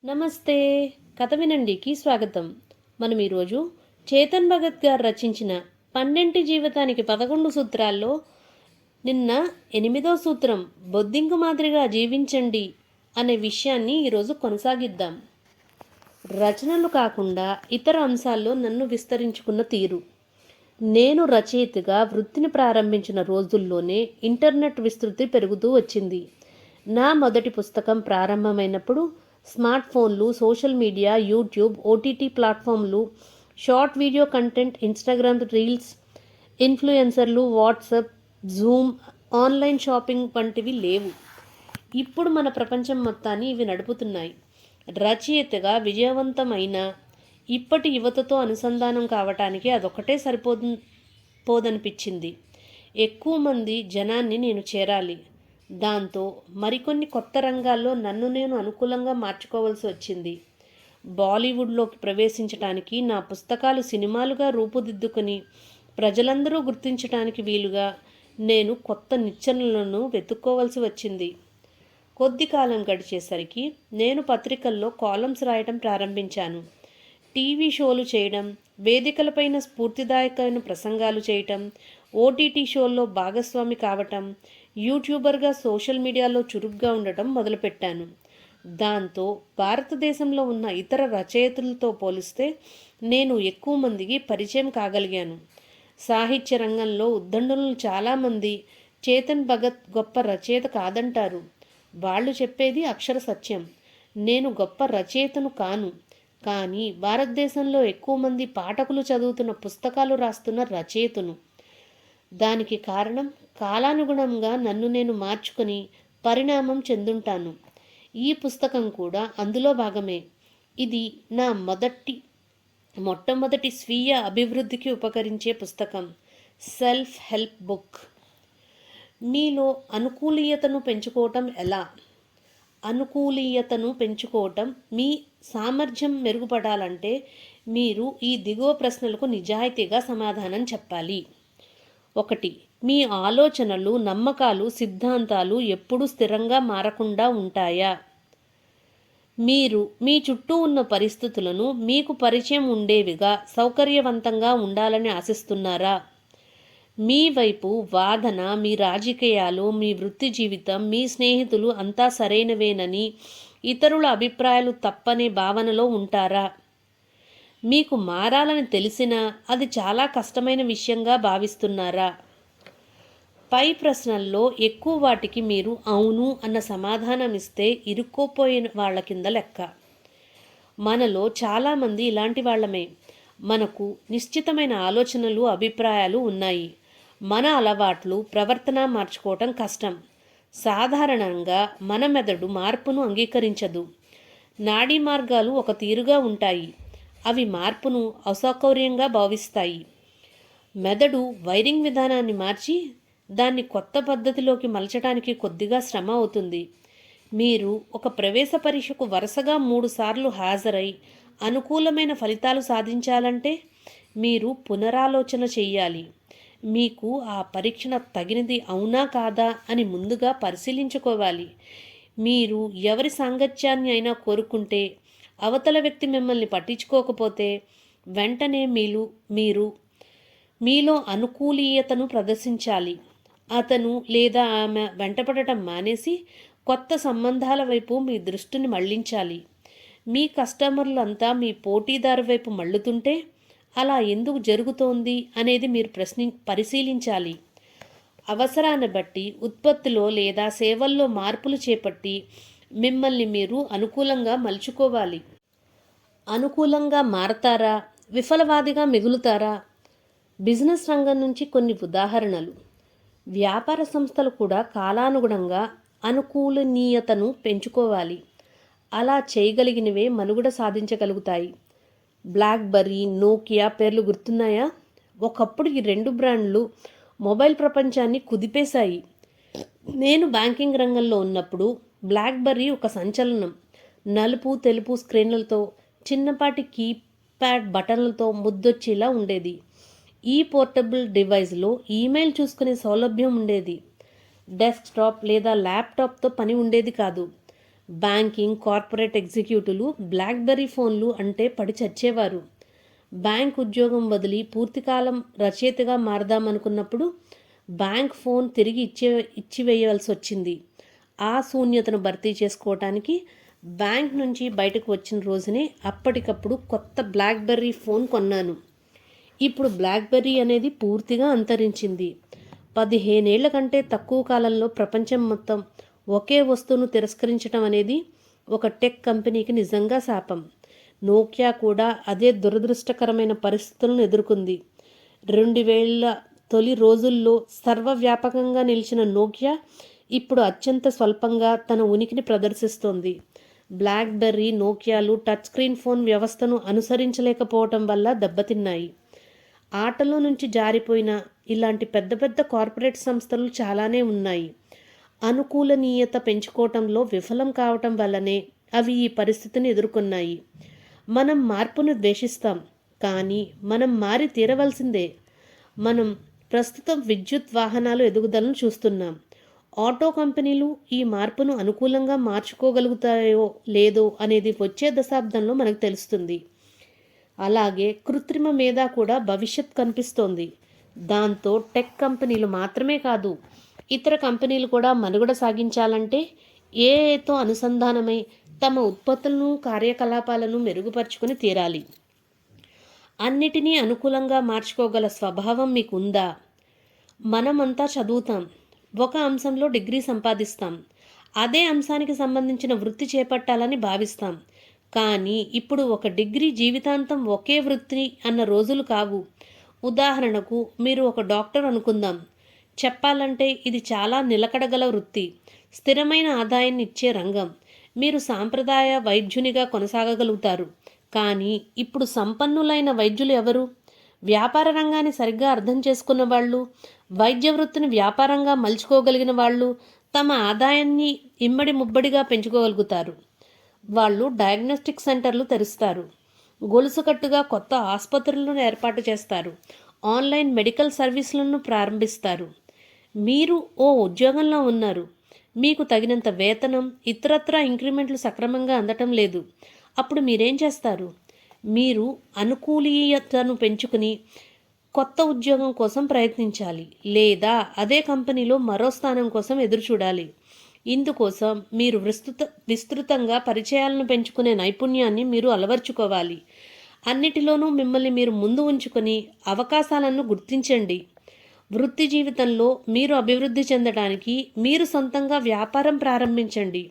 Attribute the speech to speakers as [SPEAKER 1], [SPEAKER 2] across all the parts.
[SPEAKER 1] నమస్తే. కథ వినండికి స్వాగతం. మనం ఈరోజు చేతన్ భగత్ గారు రచించిన 12 జీవితానికి 11 సూత్రాల్లో నిన్న 8వ సూత్రం బొద్దింక మాదిరిగా జీవించండి అనే విషయాన్ని ఈరోజు కొనసాగిద్దాం. రచనలు కాకుండా ఇతర అంశాల్లో నన్ను విస్తరించుకున్న తీరు. నేను రచయితగా వృత్తిని ప్రారంభించిన రోజుల్లోనే ఇంటర్నెట్ విస్తృతి పెరుగుతూ వచ్చింది. నా మొదటి పుస్తకం ప్రారంభమైనప్పుడు స్మార్ట్ ఫోన్లు, సోషల్ మీడియా, యూట్యూబ్, ఓటీటీ ప్లాట్ఫామ్లు, short video content, Instagram reels, ఇన్ఫ్లుయెన్సర్లు, వాట్సాప్, జూమ్, ఆన్లైన్ షాపింగ్ వంటివి లేవు. ఇప్పుడు మన ప్రపంచం మొత్తాన్ని ఇవి నడుపుతున్నాయి. రచయితగా విజయవంతమైన ఇప్పటి యువతతో అనుసంధానం కావటానికి అదొక్కటే పోదనిపించింది. ఎక్కువ మంది జనాన్ని నేను చేరాలి. దాంతో మరికొన్ని కొత్త రంగాల్లో నన్ను నేను అనుకూలంగా మార్చుకోవాల్సి వచ్చింది. బాలీవుడ్లోకి ప్రవేశించడానికి నా పుస్తకాలు సినిమాలుగా రూపుదిద్దుకొని ప్రజలందరూ గుర్తించడానికి వీలుగా నేను కొత్త నిచ్చెనలను వెతుక్కోవాల్సి వచ్చింది. కొద్ది కాలం గడిచేసరికి నేను పత్రికల్లో కాలమ్స్ రాయడం ప్రారంభించాను. టీవీ షోలు చేయడం, వేదికలపైన స్ఫూర్తిదాయకమైన ప్రసంగాలు చేయటం, ఓటీటీ షోల్లో భాగస్వామి కావటం, యూట్యూబర్గా సోషల్ మీడియాలో చురుగ్గా ఉండటం మొదలుపెట్టాను. దాంతో భారతదేశంలో ఉన్న ఇతర రచయితలతో పోలిస్తే నేను ఎక్కువ మందికి పరిచయం కాగలిగాను. సాహిత్య రంగంలో ఉద్దండులను చాలామంది చేతన్ భగత్ గొప్ప రచయిత కాదంటారు. వాళ్ళు చెప్పేది అక్షర సత్యం. నేను గొప్ప రచయితను కాను, కానీ భారతదేశంలో ఎక్కువ మంది పాఠకులు చదువుతున్న పుస్తకాలు రాస్తున్న రచయితను. దానికి కారణం కాలానుగుణంగా నన్ను నేను మార్చుకొని పరిణామం చెందుంటాను. ఈ పుస్తకం కూడా అందులో భాగమే. ఇది నా మొట్టమొదటి స్వీయ అభివృద్ధికి ఉపకరించే పుస్తకం. Self help book. మీలో అనుకూలీయతను పెంచుకోవటం ఎలా? అనుకూలీయతను పెంచుకోవటం, మీ సామర్థ్యం మెరుగుపడాలంటే మీరు ఈ దిగువ ప్రశ్నలకు నిజాయితీగా సమాధానం చెప్పాలి. 1. మీ ఆలోచనలు, నమ్మకాలు, సిద్ధాంతాలు ఎప్పుడూ స్థిరంగా మారకుండా ఉంటాయా? మీరు మీ చుట్టూ ఉన్న పరిస్థితులను మీకు పరిచయం ఉండేవిగా, సౌకర్యవంతంగా ఉండాలని ఆశిస్తున్నారా? మీ వైపు వాదన, మీ రాజకీయాలు, మీ వృత్తి జీవితం, మీ స్నేహితులు అంతా సరైనవేనని, ఇతరుల అభిప్రాయాలు తప్పనే భావనలో ఉంటారా? మీకు మారాలని తెలిసినా అది చాలా కష్టమైన విషయంగా భావిస్తున్నారా? పై ప్రశ్నల్లో ఎక్కువ వాటికి మీరు అవును అన్న సమాధానం ఇస్తే ఇరుక్కోపోయిన వాళ్ళ కింద లెక్క. మనలో చాలామంది ఇలాంటి వాళ్ళమే. మనకు నిశ్చితమైన ఆలోచనలు, అభిప్రాయాలు ఉన్నాయి. మన అలవాట్లు, ప్రవర్తన మార్చుకోవటం కష్టం. సాధారణంగా మన మెదడు మార్పును అంగీకరించదు. నాడీ మార్గాలు ఒక తీరుగా ఉంటాయి. అవి మార్పును అసౌకర్యంగా భావిస్తాయి. మెదడు వైరింగ్ విధానాన్ని మార్చి దాన్ని కొత్త పద్ధతిలోకి మలచడానికి కొద్దిగా శ్రమ అవుతుంది. మీరు ఒక ప్రవేశ పరీక్షకు వరుసగా 3 సార్లు హాజరై అనుకూలమైన ఫలితాలు సాధించాలంటే మీరు పునరాలోచన చెయ్యాలి. మీకు ఆ పరీక్ష తగినది అవునా కాదా అని ముందుగా పరిశీలించుకోవాలి. మీరు ఎవరి సాంగత్యాన్ని అయినా కోరుకుంటే, అవతల వ్యక్తి మిమ్మల్ని పట్టించుకోకపోతే వెంటనే మీరు మీలో అనుకూలీయతను ప్రదర్శించాలి. అతను లేదా ఆమె వెంటపడటం మానేసి కొత్త సంబంధాల వైపు మీ దృష్టిని మళ్లించాలి. మీ కస్టమర్లంతా మీ పోటీదారు వైపు మళ్ళుతుంటే అలా ఎందుకు జరుగుతోంది అనేది మీరు పరిశీలించాలి. అవసరాన్ని బట్టి ఉత్పత్తిలో లేదా సేవల్లో మార్పులు చేపట్టి మిమ్మల్ని మీరు అనుకూలంగా మలుచుకోవాలి. అనుకూలంగా మారతారా? విఫలవాదిగా మిగులుతారా? బిజినెస్ రంగం నుంచి కొన్ని ఉదాహరణలు. వ్యాపార సంస్థలు కూడా కాలానుగుణంగా అనుకూలనీయతను పెంచుకోవాలి. అలా చేయగలిగినవే మనుగడ సాధించగలుగుతాయి. బ్లాక్బెర్రీ, నోకియా పేర్లు గుర్తున్నాయా? ఒకప్పుడు ఈ 2 బ్రాండ్లు మొబైల్ ప్రపంచాన్ని కుదిపేశాయి. నేను బ్యాంకింగ్ రంగంలో ఉన్నప్పుడు బ్లాక్బెర్రీ ఒక సంచలనం. నలుపు, తెలుపు స్క్రీన్లతో, చిన్నపాటి కీప్యాడ్ బటన్లతో ముద్దొచ్చేలా ఉండేది. ఈ పోర్టబుల్ డివైస్లో ఈమెయిల్ చూసుకునే సౌలభ్యం ఉండేది. డెస్క్టాప్ లేదా ల్యాప్టాప్తో పని ఉండేది కాదు. బ్యాంకింగ్, కార్పొరేట్ ఎగ్జిక్యూటివ్లు బ్లాక్బెర్రీ ఫోన్లు అంటే పడి చచ్చేవారు. బ్యాంక్ ఉద్యోగం వదిలి పూర్తికాలం రచయితగా మారదామనుకున్నప్పుడు బ్యాంక్ ఫోన్ తిరిగి ఇచ్చివేయవలసి వచ్చింది. ఆ శూన్యతను భర్తీ చేసుకోవటానికి బ్యాంక్ నుంచి బయటకు వచ్చిన రోజునే అప్పటికప్పుడు కొత్త బ్లాక్బెర్రీ ఫోన్ కొన్నాను. ఇప్పుడు బ్లాక్బెర్రీ అనేది పూర్తిగా అంతరించింది. 15 ఏళ్ల కంటే తక్కువ కాలంలో ప్రపంచం మొత్తం ఒకే వస్తువును తిరస్కరించడం అనేది ఒక టెక్ కంపెనీకి నిజంగా శాపం. నోకియా కూడా అదే దురదృష్టకరమైన పరిస్థితులను ఎదుర్కొంది. 2000 తొలి రోజుల్లో సర్వవ్యాపకంగా నిలిచిన నోకియా ఇప్పుడు అత్యంత స్వల్పంగా తన ఉనికిని ప్రదర్శిస్తోంది. బ్లాక్బెర్రీ, నోకియాలు టచ్ స్క్రీన్ ఫోన్ వ్యవస్థను అనుసరించలేకపోవటం వల్ల దెబ్బతిన్నాయి. ఆటలో నుంచి జారిపోయిన ఇలాంటి పెద్ద పెద్ద కార్పొరేట్ సంస్థలు చాలానే ఉన్నాయి. అనుకూలనీయత పెంచుకోవటంలో విఫలం కావటం వల్లనే అవి ఈ పరిస్థితిని ఎదుర్కొన్నాయి. మనం మార్పును ద్వేషిస్తాం, కానీ మనం మారి తీరవలసిందే. మనం ప్రస్తుతం విద్యుత్ వాహనాలు ఎదుగుదలను చూస్తున్నాం. ఆటో కంపెనీలు ఈ మార్పును అనుకూలంగా మార్చుకోగలుగుతాయో లేదో అనేది వచ్చే దశాబ్దంలో మనకు తెలుస్తుంది. అలాగే కృత్రిమ మేధ కూడా భవిష్యత్ కనిపిస్తోంది. దాంతో టెక్ కంపెనీలు మాత్రమే కాదు, ఇతర కంపెనీలు కూడా మనుగడ సాగించాలంటే ఏఐతో అనుసంధానమై తమ ఉత్పత్తులను, కార్యకలాపాలను మెరుగుపరుచుకుని తీరాలి. అన్నిటినీ అనుకూలంగా మార్చుకోగల స్వభావం మీకు ఉందా? మనమంతా చదువుతాం, ఒక అంశంలో డిగ్రీ సంపాదిస్తాం, అదే అంశానికి సంబంధించిన వృత్తి చేపట్టాలని భావిస్తాం. కానీ ఇప్పుడు ఒక డిగ్రీ జీవితాంతం ఒకే వృత్తి అన్న రోజులు కావు. ఉదాహరణకు మీరు ఒక డాక్టర్ అనుకుందాం. చెప్పాలంటే ఇది చాలా నిలకడగల వృత్తి, స్థిరమైన ఆదాయాన్ని ఇచ్చే రంగం. మీరు సాంప్రదాయ వైద్యునిగా కొనసాగగలుగుతారు. కానీ ఇప్పుడు సంపన్నులైన వైద్యులు ఎవరు? వ్యాపార రంగాన్ని సరిగ్గా అర్థం చేసుకున్న వాళ్ళు, వైద్య వృత్తిని వ్యాపారంగా మలుచుకోగలిగిన వాళ్ళు తమ ఆదాయాన్ని ఇమ్మడి ముబ్బడిగా పెంచుకోగలుగుతారు. వాళ్ళు డయాగ్నోస్టిక్ సెంటర్లు తెరుస్తారు, గొలుసుకట్టుగా కొత్త ఆసుపత్రులను ఏర్పాటు చేస్తారు, ఆన్లైన్ మెడికల్ సర్వీసులను ప్రారంభిస్తారు. మీరు ఓ ఉద్యోగంలో ఉన్నారు, మీకు తగినంత వేతనం, ఇతరత్రా ఇంక్రిమెంట్లు సక్రమంగా అందటం లేదు. అప్పుడు మీరేం చేస్తారు? మీరు అనుకూలీయతను పెంచుకుని కొత్త ఉద్యోగం కోసం ప్రయత్నించాలి, లేదా అదే కంపెనీలో మరో స్థానం కోసం ఎదురుచూడాలి. ఇందుకోసం మీరు విస్తృతంగా పరిచయాలను పెంచుకునే నైపుణ్యాన్ని మీరు అలవర్చుకోవాలి. అన్నిటిలోనూ మిమ్మల్ని మీరు ముందు ఉంచుకొని అవకాశాలను గుర్తించండి. వృత్తి జీవితంలో మీరు అభివృద్ధి చెందడానికి మీరు సొంతంగా వ్యాపారం ప్రారంభించండి.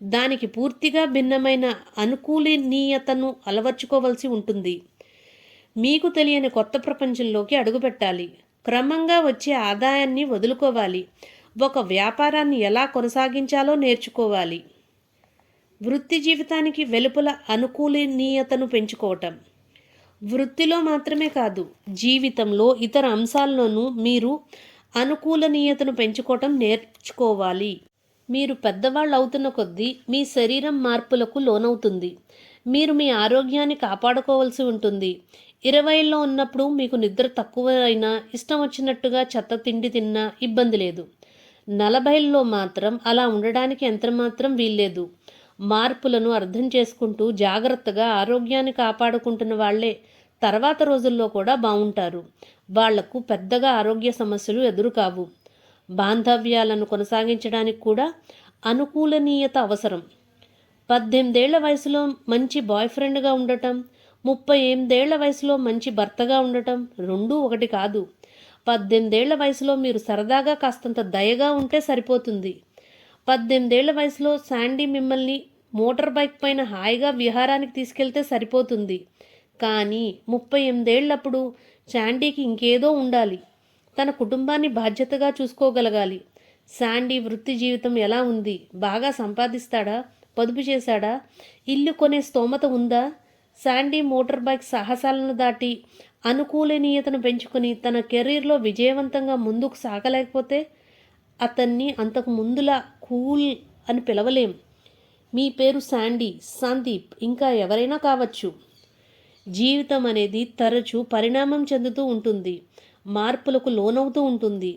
[SPEAKER 1] దానికి పూర్తిగా భిన్నమైన అనుకూలనీయతను అలవర్చుకోవాల్సి ఉంటుంది. మీకు తెలియని కొత్త ప్రపంచంలోకి అడుగుపెట్టాలి. క్రమంగా వచ్చే ఆదాయాన్ని వదులుకోవాలి. ఒక వ్యాపారాన్ని ఎలా కొనసాగించాలో నేర్చుకోవాలి. వృత్తి జీవితానికి వెలుపల అనుకూలనీయతను పెంచుకోవటం. వృత్తిలో మాత్రమే కాదు, జీవితంలో ఇతర అంశాల్లోనూ మీరు అనుకూలనీయతను పెంచుకోవటం నేర్చుకోవాలి. మీరు పెద్దవాళ్ళు అవుతున్న కొద్దీ మీ శరీరం మార్పులకు లోనవుతుంది. మీరు మీ ఆరోగ్యాన్ని కాపాడుకోవాల్సి ఉంటుంది. 20లో ఉన్నప్పుడు మీకు నిద్ర తక్కువ అయినా, ఇష్టం వచ్చినట్టుగా చెత్త తిండి తిన్నా ఇబ్బంది లేదు. 40లో మాత్రం అలా ఉండడానికి ఎంతమాత్రం వీల్లేదు. మార్పులను అర్థం చేసుకుంటూ జాగ్రత్తగా ఆరోగ్యాన్ని కాపాడుకుంటున్న వాళ్లే తర్వాత రోజుల్లో కూడా బాగుంటారు. వాళ్లకు పెద్దగా ఆరోగ్య సమస్యలు ఎదురుకావు. బాంధవ్యాలను కొనసాగించడానికి కూడా అనుకూలనీయత అవసరం. 18 ఏళ్ల వయసులో మంచి బాయ్ ఫ్రెండ్గా ఉండటం, 38 ఏళ్ల వయసులో మంచి భర్తగా ఉండటం రెండూ ఒకటి కాదు. 18 ఏళ్ల వయసులో మీరు సరదాగా కాస్తంత దయగా ఉంటే సరిపోతుంది. 18 ఏళ్ల వయసులో శాండీ మిమ్మల్ని మోటార్ బైక్ పైన హాయిగా విహారానికి తీసుకెళ్తే సరిపోతుంది. కానీ 38 ఏళ్లప్పుడు శాండీకి ఇంకేదో ఉండాలి. తన కుటుంబాన్ని బాధ్యతగా చూసుకోగలగాలి. శాండీ వృత్తి జీవితం ఎలా ఉంది? బాగా సంపాదిస్తాడా? పొదుపు చేశాడా? ఇల్లు కొనే స్తోమత ఉందా? శాండీ మోటార్ బైక్ సాహసాలను దాటి అనుకూలనీయతను పెంచుకొని తన కెరీర్లో విజయవంతంగా ముందుకు సాగలేకపోతే అతన్ని అంతకు ముందులా కూల్ అని పిలవలేం. మీ పేరు శాండీ, సందీప్, ఇంకా ఎవరైనా కావచ్చు. జీవితం అనేది తరచూ పరిణామం చెందుతూ ఉంటుంది, మార్పులకు లోనవుతూ ఉంటుంది.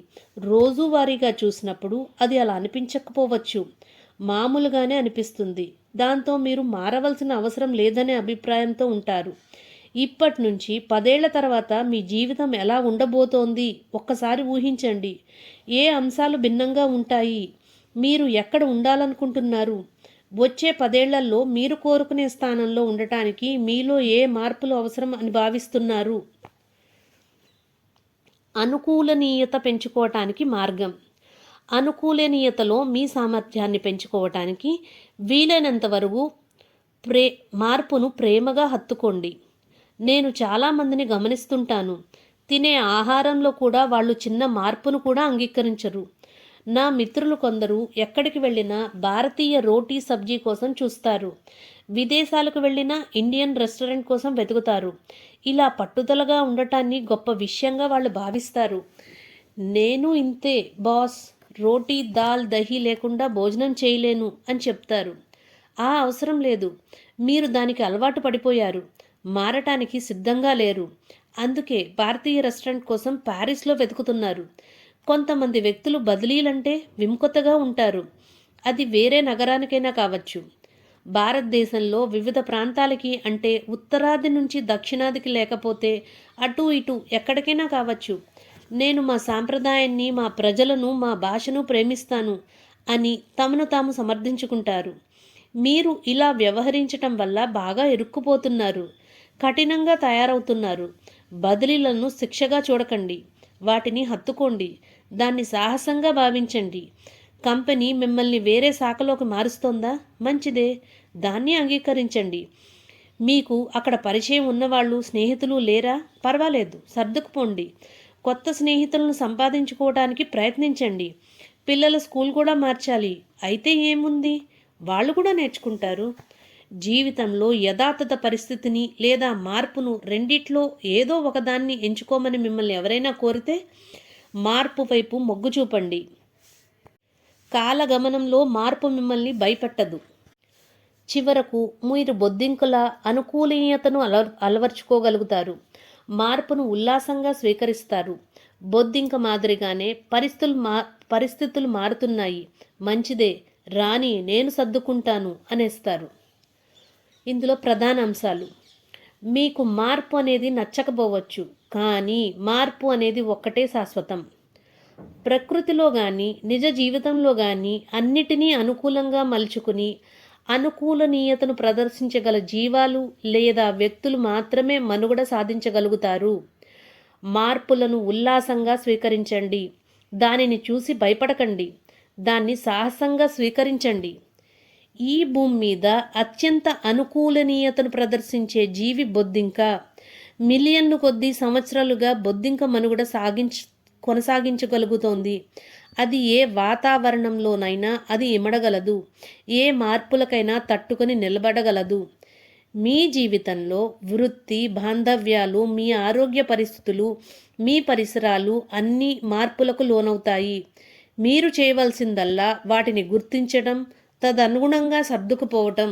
[SPEAKER 1] రోజువారీగా చూసినప్పుడు అది అలా అనిపించకపోవచ్చు. మామూలుగానే అనిపిస్తుంది. దాంతో మీరు మారవలసిన అవసరం లేదనే అభిప్రాయంతో ఉంటారు. ఇప్పటి నుంచి 10 ఏళ్ల తర్వాత మీ జీవితం ఎలా ఉండబోతోంది ఒక్కసారి ఊహించండి. ఏ అంశాలు భిన్నంగా ఉంటాయి? మీరు ఎక్కడ ఉండాలనుకుంటున్నారు? వచ్చే 10 ఏళ్లలో మీరు కోరుకునే స్థానంలో ఉండటానికి మీలో ఏ మార్పులు అవసరం అని భావిస్తున్నారు? అనుకూలనీయత పెంచుకోవటానికి మార్గం. అనుకూలనీయతలో మీ సామర్థ్యాన్ని పెంచుకోవటానికి వీలైనంత వరకు మార్పును ప్రేమగా హత్తుకోండి. నేను చాలామందిని గమనిస్తుంటాను. తినే ఆహారంలో కూడా వాళ్ళు చిన్న మార్పును కూడా అంగీకరించరు. నా మిత్రులు కొందరు ఎక్కడికి వెళ్ళినా భారతీయ రోటీ సబ్జీ కోసం చూస్తారు. విదేశాలకు వెళ్ళినా ఇండియన్ రెస్టారెంట్ కోసం వెతుకుతారు. ఇలా పట్టుదలగా ఉండటాన్ని గొప్ప విషయంగా వాళ్ళు భావిస్తారు. నేను ఇంతే బాస్, రోటీ దాల్ దహీ లేకుండా భోజనం చేయలేను అని చెప్తారు. ఆ అవసరం లేదు. మీరు దానికి అలవాటు పడిపోయారు. మారటానికి సిద్ధంగా లేరు. అందుకే భారతీయ రెస్టారెంట్ కోసం ప్యారిస్లో వెతుకుతున్నారు. కొంతమంది వ్యక్తులు బదిలీలంటే విముఖతగా ఉంటారు. అది వేరే నగరానికైనా కావచ్చు. భారతదేశంలో వివిధ ప్రాంతాలకి అంటే ఉత్తరాది నుంచి దక్షిణాదికి లేకపోతే అటు ఇటు ఎక్కడికైనా కావచ్చు. నేను మా సాంప్రదాయాన్ని, మా ప్రజలను, మా భాషను ప్రేమిస్తాను అని తమను తాము సమర్థించుకుంటారు. మీరు ఇలా వ్యవహరించటం వల్ల బాగా ఇరుక్కుపోతున్నారు. కఠినంగా తయారవుతున్నారు. బదిలీలను శిక్షగా చూడకండి. వాటిని హత్తుకోండి. దాన్ని సాహసంగా భావించండి. కంపెనీ మిమ్మల్ని వేరే శాఖలోకి మారుస్తోందా? మంచిదే, దాన్ని అంగీకరించండి. మీకు అక్కడ పరిచయం ఉన్నవాళ్ళు, స్నేహితులు లేరా? పర్వాలేదు, సర్దుకుపోండి. కొత్త స్నేహితులను సంపాదించుకోవడానికి ప్రయత్నించండి. పిల్లల స్కూల్ కూడా మార్చాలి. అయితే ఏముంది, వాళ్ళు కూడా నేర్చుకుంటారు. జీవితంలో యథాతథ పరిస్థితిని లేదా మార్పును రెండిట్లో ఏదో ఒకదాన్ని ఎంచుకోమని మిమ్మల్ని ఎవరైనా కోరితే మార్పు వైపు మొగ్గు చూపండి. కాలగమనంలో మార్పు మిమ్మల్ని భయపెట్టదు. చివరకు మీరు బొద్దింకల అనుకూలనీయతను అలవర్చుకోగలుగుతారు. మార్పును ఉల్లాసంగా స్వీకరిస్తారు. బొద్దింక మాదిరిగానే పరిస్థితులు మారుతున్నాయి. మంచిదే, రాని, నేను సర్దుకుంటాను అనేస్తారు. ఇందులో ప్రధాన అంశాలు: మీకు మార్పు అనేది నచ్చకపోవచ్చు, కానీ మార్పు అనేది ఒక్కటే శాశ్వతం. ప్రకృతిలో కానీ నిజ జీవితంలో కానీ అన్నిటినీ అనుకూలంగా మలుచుకుని అనుకూలనీయతను ప్రదర్శించగల జీవాలు లేదా వ్యక్తులు మాత్రమే మనుగడ సాధించగలుగుతారు. మార్పులను ఉల్లాసంగా స్వీకరించండి. దానిని చూసి భయపడకండి. దాన్ని సాహసంగా స్వీకరించండి. ఈ భూమి మీద అత్యంత అనుకూలనీయతను ప్రదర్శించే జీవి బొద్దింక. మిలియన్లు కొద్దీ సంవత్సరాలుగా బొద్దింక మనుగడ కొనసాగించగలుగుతోంది. అది ఏ వాతావరణంలోనైనా అది ఇమడగలదు. ఏ మార్పులకైనా తట్టుకొని నిలబడగలదు. మీ జీవితంలో వృత్తి, బాంధవ్యాలు, మీ ఆరోగ్య పరిస్థితులు, మీ పరిసరాలు అన్నీ మార్పులకు లోనవుతాయి. మీరు చేయవలసిందల్లా వాటిని గుర్తించడం, తదనుగుణంగా సర్దుకుపోవటం.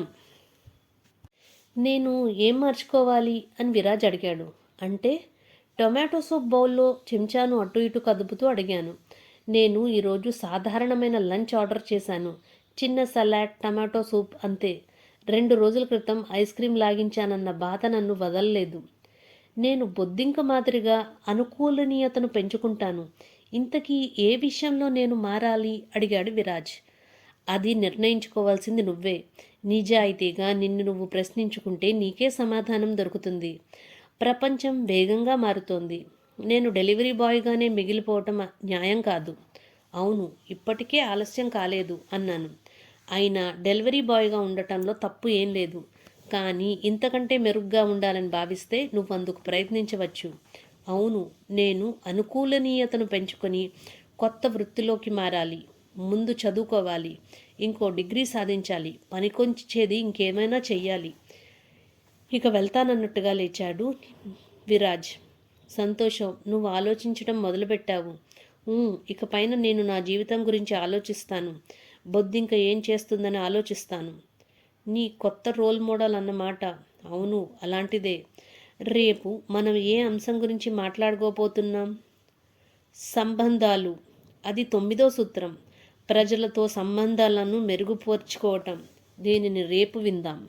[SPEAKER 1] నేను ఏం మార్చుకోవాలి అని విరాజ్ అడిగాడు. అంటే టొమాటో సూప్ బౌల్లో చెంచాను అటు ఇటు కదుపుతూ అడిగాను. నేను ఈరోజు సాధారణమైన లంచ్ ఆర్డర్ చేశాను. చిన్న సలాడ్, టమాటో సూప్, అంతే. 2 రోజుల క్రితం ఐస్ క్రీం లాగించానన్న బాధ నన్ను వదలలేదు. నేను బొద్దింక మాదిరిగా అనుకూలనీయతను పెంచుకుంటాను. ఇంతకీ ఏ విషయంలో నేను మారాలి అడిగాడు విరాజ్. అది నిర్ణయించుకోవాల్సింది నువ్వే. నిజాయితీగా నిన్ను నువ్వు ప్రశ్నించుకుంటే నీకే సమాధానం దొరుకుతుంది. ప్రపంచం వేగంగా మారుతోంది. నేను డెలివరీ బాయ్గానే మిగిలిపోవటం న్యాయం కాదు. అవును, ఇప్పటికే ఆలస్యం కాలేదు అన్నాను. అయినా డెలివరీ బాయ్గా ఉండటంలో తప్పు ఏం లేదు. కానీ ఇంతకంటే మెరుగ్గా ఉండాలని భావిస్తే నువ్వు అందుకు ప్రయత్నించవచ్చు. అవును, నేను అనుకూలనీయతను పెంచుకొని కొత్త వృత్తిలోకి మారాలి. ముందు చదువుకోవాలి, ఇంకో డిగ్రీ సాధించాలి, పనికొంచేది ఇంకేమైనా చెయ్యాలి. ఇక వెళ్తానన్నట్టుగా లేచాడు విరాజ్. సంతోషం, నువ్వు ఆలోచించడం మొదలుపెట్టావు. ఇక పైన నేను నా జీవితం గురించి ఆలోచిస్తాను. బొద్దింక ఏం చేస్తుందని ఆలోచిస్తాను. నీ కొత్త రోల్ మోడల్ అన్నమాట. అవును, అలాంటిదే. రేపు మనం ఏ అంశం గురించి మాట్లాడుకోబోతున్నాం? సంబంధాలు. అది 9వ సూత్రం. ప్రజలతో సంబంధాలను మెరుగుపరుచుకోవటం. దీనిని రేపు విందాం.